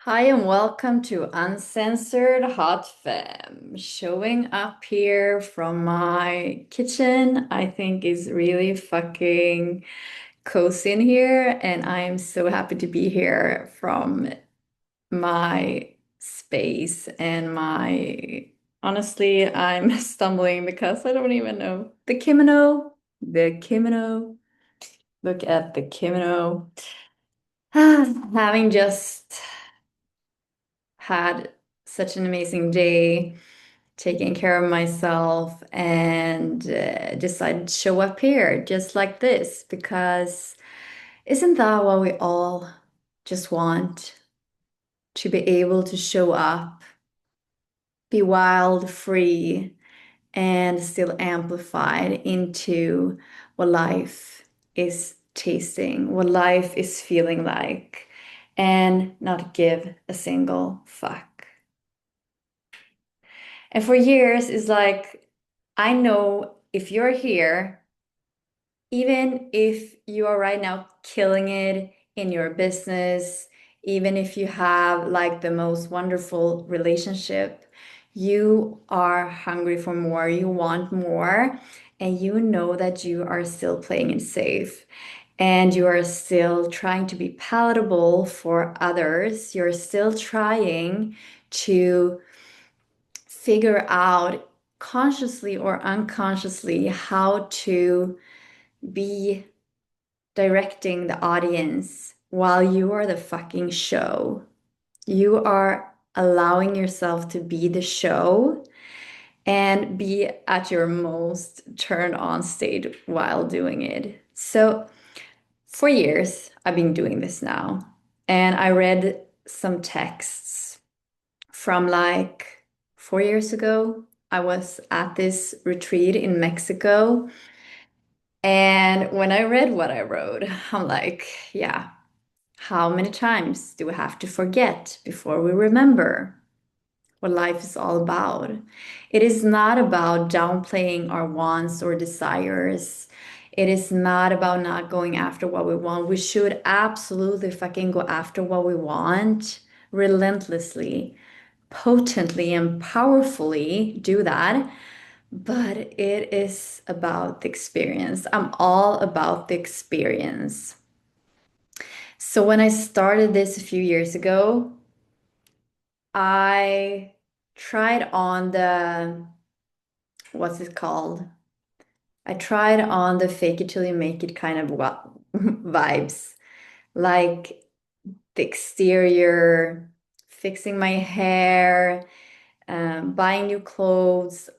Hi and welcome to Uncensored Hot Femme. Showing up here from my kitchen, I think is really fucking cozy in here, and I'm so happy to be here from my space and my honestly, I'm stumbling because I don't even know the kimono. The kimono. Look at the kimono. Having just had such an amazing day taking care of myself and decided to show up here just like this because isn't that what we all just want? To be able to show up, be wild, free, and still amplified into what life is tasting, what life is feeling like, and not give a single fuck. And for years, it's like, I know if you're here, even if you are right now killing it in your business, even if you have like the most wonderful relationship, you are hungry for more, you want more, and you know that you are still playing it safe. And you are still trying to be palatable for others. You're still trying to figure out consciously or unconsciously how to be directing the audience while you are the fucking show. You are allowing yourself to be the show and be at your most turned on state while doing it. So, for years, I've been doing this now, and I read some texts from like 4 years ago. I was at this retreat in Mexico. And when I read what I wrote, I'm like, yeah, how many times do we have to forget before we remember what life is all about? It is not about downplaying our wants or desires. It is not about not going after what we want. We should absolutely fucking go after what we want relentlessly, potently and powerfully do that. But it is about the experience. I'm all about the experience. So when I started this a few years ago, I tried on what's it called? I tried on the fake it till you make it kind of vibes, like the exterior, fixing my hair, buying new clothes,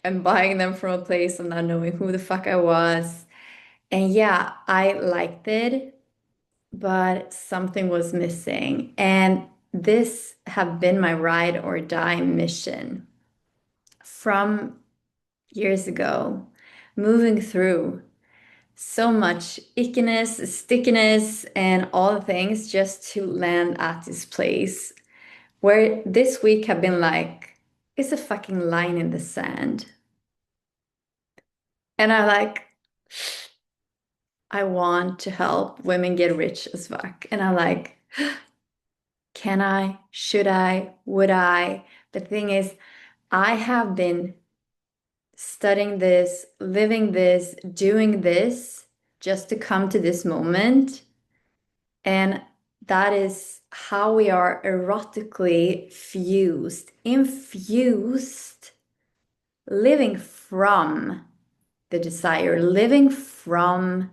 and buying them from a place and not knowing who the fuck I was. And yeah, I liked it, but something was missing. And this have been my ride or die mission from years ago, moving through so much ickiness, stickiness, and all the things just to land at this place where this week have been like, it's a fucking line in the sand. And I like, I want to help women get rich as fuck. And I'm like, can I? Should I? Would I? The thing is, I have been studying this, living this, doing this just to come to this moment. And that is how we are erotically fused, infused, living from the desire, living from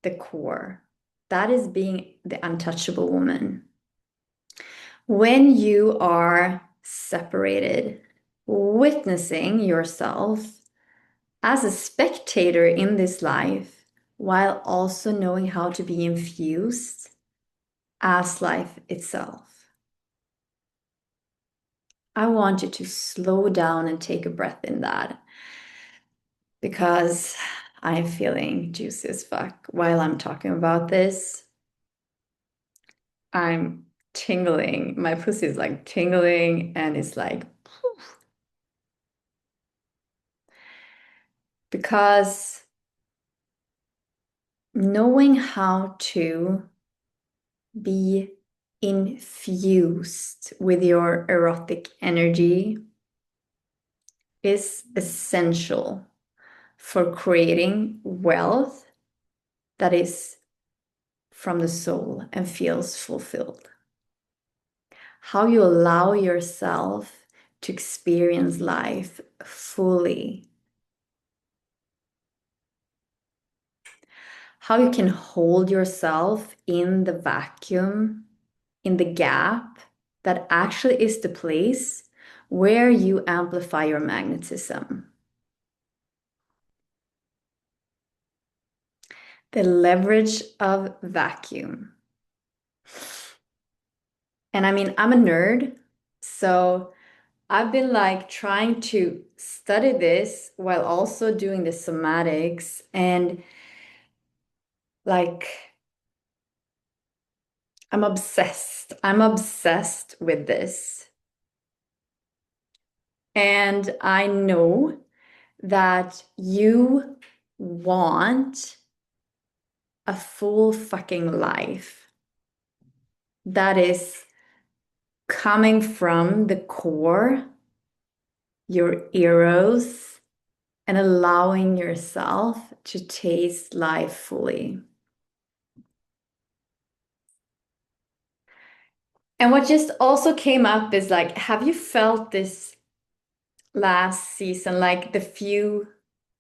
the core. That is being the untouchable woman. When you are separated, witnessing yourself as a spectator in this life, while also knowing how to be infused as life itself. I want you to slow down and take a breath in that because I'm feeling juicy as fuck while I'm talking about this. I'm tingling. My pussy is like tingling and it's like, because knowing how to be infused with your erotic energy is essential for creating wealth that is from the soul and feels fulfilled. How you allow yourself to experience life fully. How you can hold yourself in the vacuum, in the gap that actually is the place where you amplify your magnetism. The leverage of vacuum. And I mean, I'm a nerd, so I've been like trying to study this while also doing the somatics and like I'm obsessed. I'm obsessed with this. And I know that you want a full fucking life that is coming from the core, your eros, and allowing yourself to taste life fully. And what just also came up is like, have you felt this last season, like the few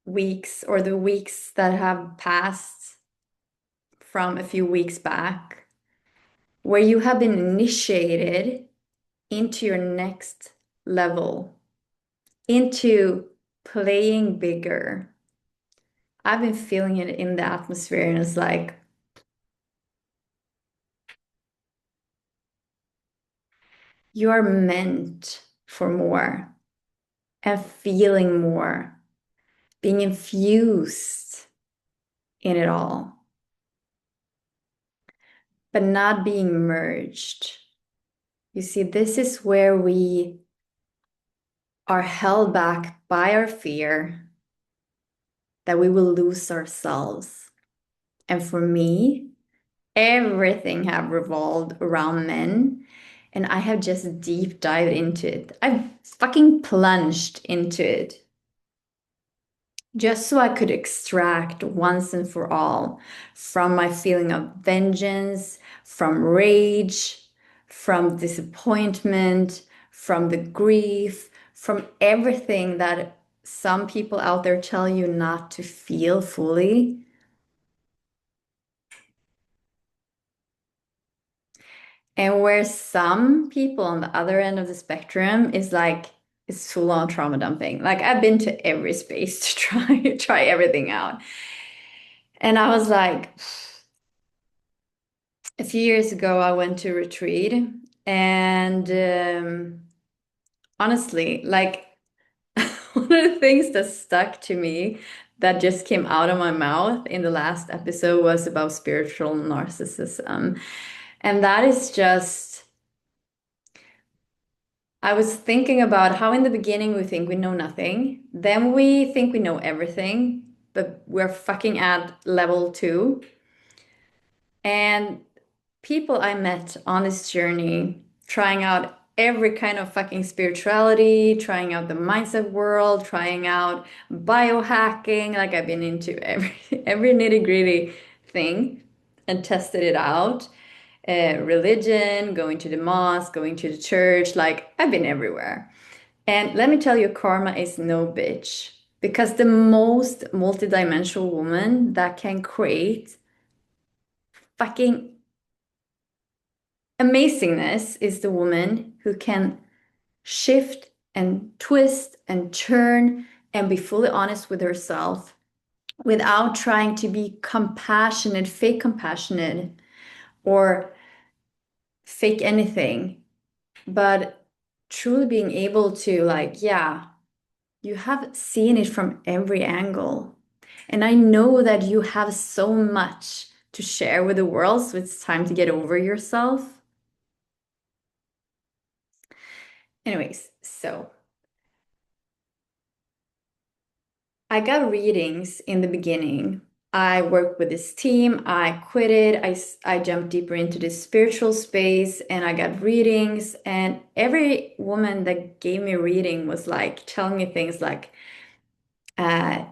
weeks or the weeks that have passed from a few weeks back, where you have been initiated into your next level, into playing bigger? I've been feeling it in the atmosphere, and it's like, you are meant for more and feeling more, being infused in it all, but not being merged. You see, this is where we are held back by our fear that we will lose ourselves. And for me, everything have revolved around men, and I have just deep dived into it. I've fucking plunged into it just so I could extract once and for all from my feeling of vengeance, from rage, from disappointment, from the grief, from everything that some people out there tell you not to feel fully. And where some people on the other end of the spectrum is like, it's full on trauma dumping. Like I've been to every space to try everything out. And I was like, a few years ago, I went to retreat, and honestly, like one of the things that stuck to me that just came out of my mouth in the last episode was about spiritual narcissism. And that is just, I was thinking about how in the beginning we think we know nothing, then we think we know everything, but we're fucking at level two. And people I met on this journey, trying out every kind of fucking spirituality, trying out the mindset world, trying out biohacking. Like I've been into every every nitty-gritty thing and tested it out. Religion, going to the mosque, going to the church, like I've been everywhere. And let me tell you, karma is no bitch. Because the most multidimensional woman that can create fucking amazingness is the woman who can shift and twist and turn and be fully honest with herself without trying to be compassionate, fake compassionate, or fake anything, but truly being able to, like, yeah, you have seen it from every angle. And I know that you have so much to share with the world, so it's time to get over yourself. Anyways, so I got readings in the beginning I worked with this team. I quit it. I jumped deeper into this spiritual space and I got readings. And every woman that gave me a reading was like telling me things like,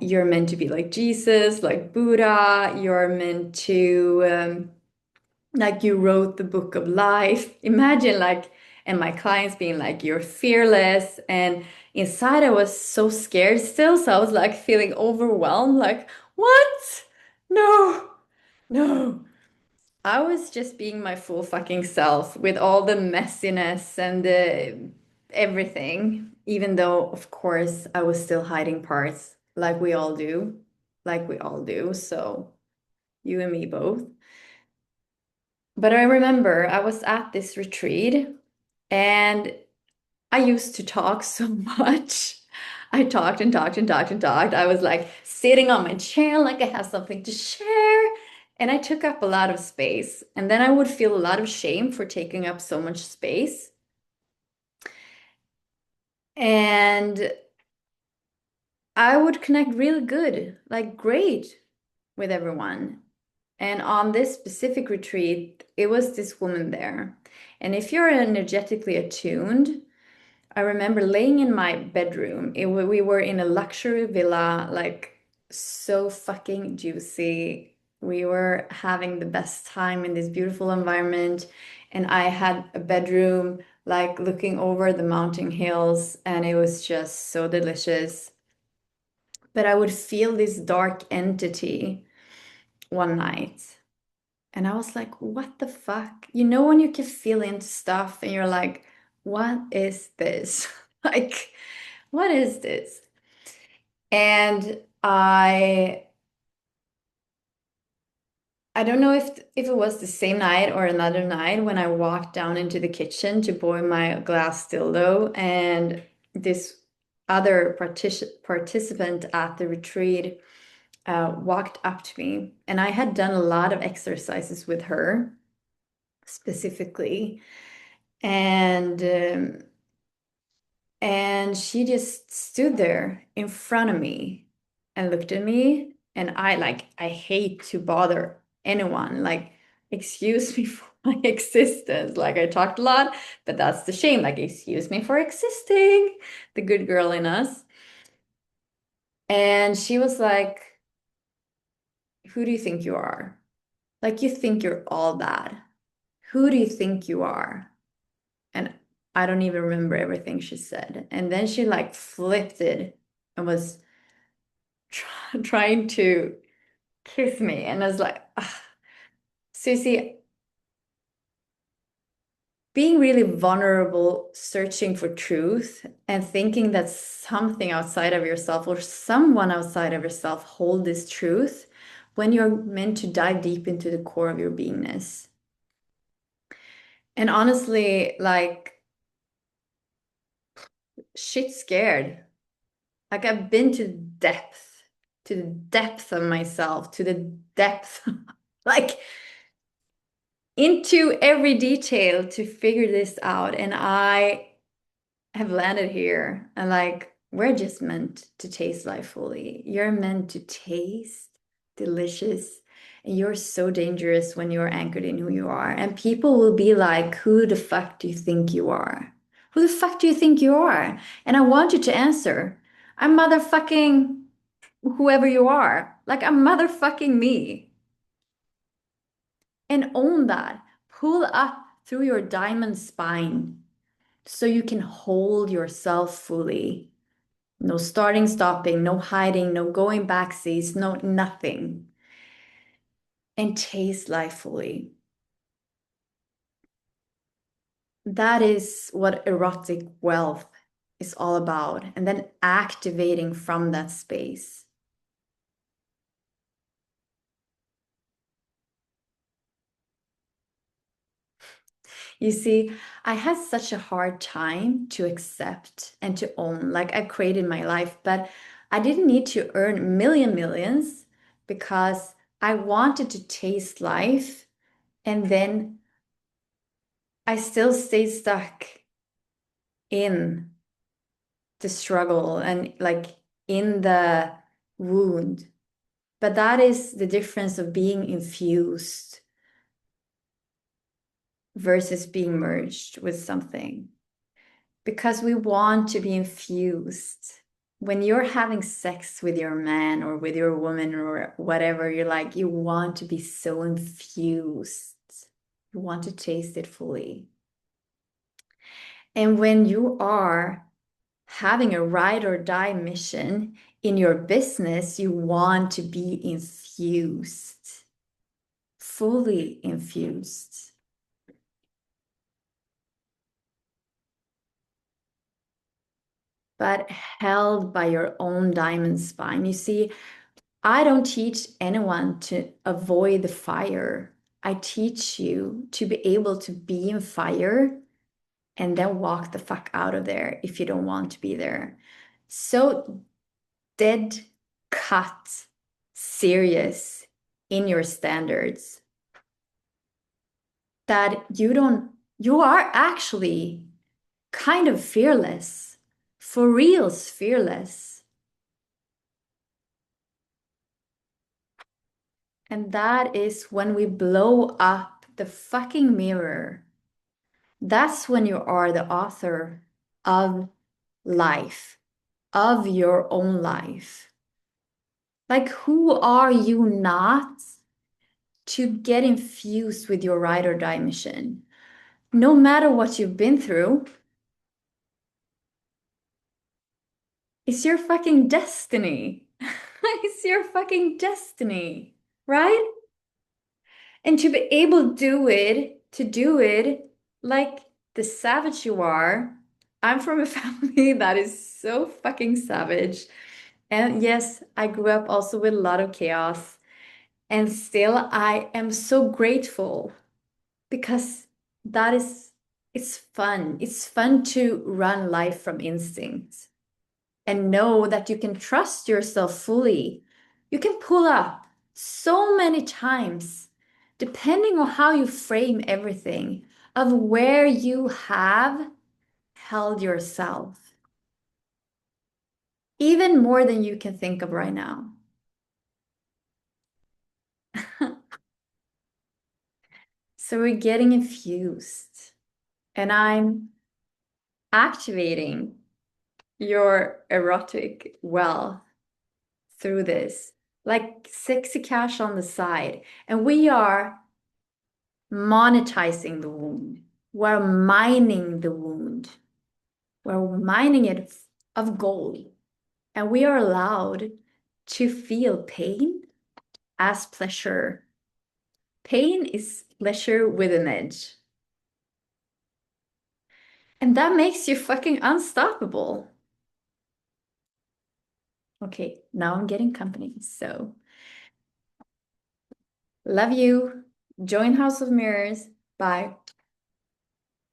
you're meant to be like Jesus, like Buddha. You're meant to, like, you wrote the book of life. Imagine, like, and my clients being like, you're fearless. And inside, I was so scared still. So I was like feeling overwhelmed, like, what? No, no. I was just being my full fucking self with all the messiness and the everything, even though, of course, I was still hiding parts like we all do, like we all do. So you and me both. But I remember I was at this retreat and I used to talk so much. I talked and talked and talked and talked. I was like sitting on my chair like I have something to share. And I took up a lot of space. And then I would feel a lot of shame for taking up so much space. And I would connect really good, like great with everyone. And on this specific retreat, it was this woman there. And if you're energetically attuned, I remember laying in my bedroom. We were in a luxury villa, like so fucking juicy. We were having the best time in this beautiful environment. And I had a bedroom like looking over the mountain hills, and it was just so delicious. But I would feel this dark entity one night. And I was like, what the fuck? You know, when you can feel into stuff and you're like, what is this? Like, what is this? And I don't know if it was the same night or another night when I walked down into the kitchen to boil my glass dildo, and this other participant at the retreat walked up to me, and I had done a lot of exercises with her specifically, and and she just stood there in front of me and looked at me. And I hate to bother anyone. Like, excuse me for my existence. Like, I talked a lot, but that's the shame. Like, excuse me for existing, the good girl in us. And she was like, who do you think you are? Like, you think you're all that. Who do you think you are? And I don't even remember everything she said. And then she like flipped it and was trying to kiss me. And I was like, ah. Susie, being really vulnerable, searching for truth, and thinking that something outside of yourself or someone outside of yourself hold this truth when you're meant to dive deep into the core of your beingness. And honestly, like, shit scared. Like, I've been to the depth of myself, to the depth, like into every detail to figure this out. And I have landed here and like, we're just meant to taste life fully. You're meant to taste delicious. And you're so dangerous when you're anchored in who you are. And people will be like, who the fuck do you think you are? Who the fuck do you think you are? And I want you to answer. I'm motherfucking whoever you are. Like, I'm motherfucking me. And own that. Pull up through your diamond spine so you can hold yourself fully. No starting, stopping, no hiding, no going backsies, no nothing. And taste life fully. That is what erotic wealth is all about. And then activating from that space. You see, I had such a hard time to accept and to own. Like, I created my life, but I didn't need to earn millions because I wanted to taste life. And then I still stayed stuck in the struggle and like in the wound. But that is the difference of being infused versus being merged with something. Because we want to be infused. When you're having sex with your man or with your woman or whatever, you're like, you want to be so infused. You want to taste it fully. And when you are having a ride or die mission in your business, you want to be infused, fully infused. But held by your own diamond spine. You see, I don't teach anyone to avoid the fire. I teach you to be able to be in fire and then walk the fuck out of there if you don't want to be there. So dead cut serious in your standards that you are actually kind of fearless, for reals fearless. And that is when we blow up the fucking mirror. That's when you are the author of life, of your own life. Like, who are you not to get infused with your ride or die mission? No matter what you've been through, it's your fucking destiny. It's your fucking destiny, right? And to be able to do it like the savage you are. I'm from a family that is so fucking savage. And yes, I grew up also with a lot of chaos. And still, I am so grateful because that is, it's fun. It's fun to run life from instinct and know that you can trust yourself fully. You can pull up so many times, depending on how you frame everything, of where you have held yourself, even more than you can think of right now. So we're getting infused, and I'm activating your erotic well through this, like sexy cash on the side. And we are monetizing the wound. We're mining the wound. We're mining it of gold. And we are allowed to feel pain as pleasure. Pain is pleasure with an edge. And that makes you fucking unstoppable. Okay, now I'm getting company. So, love you. Join House of Mirrors. Bye.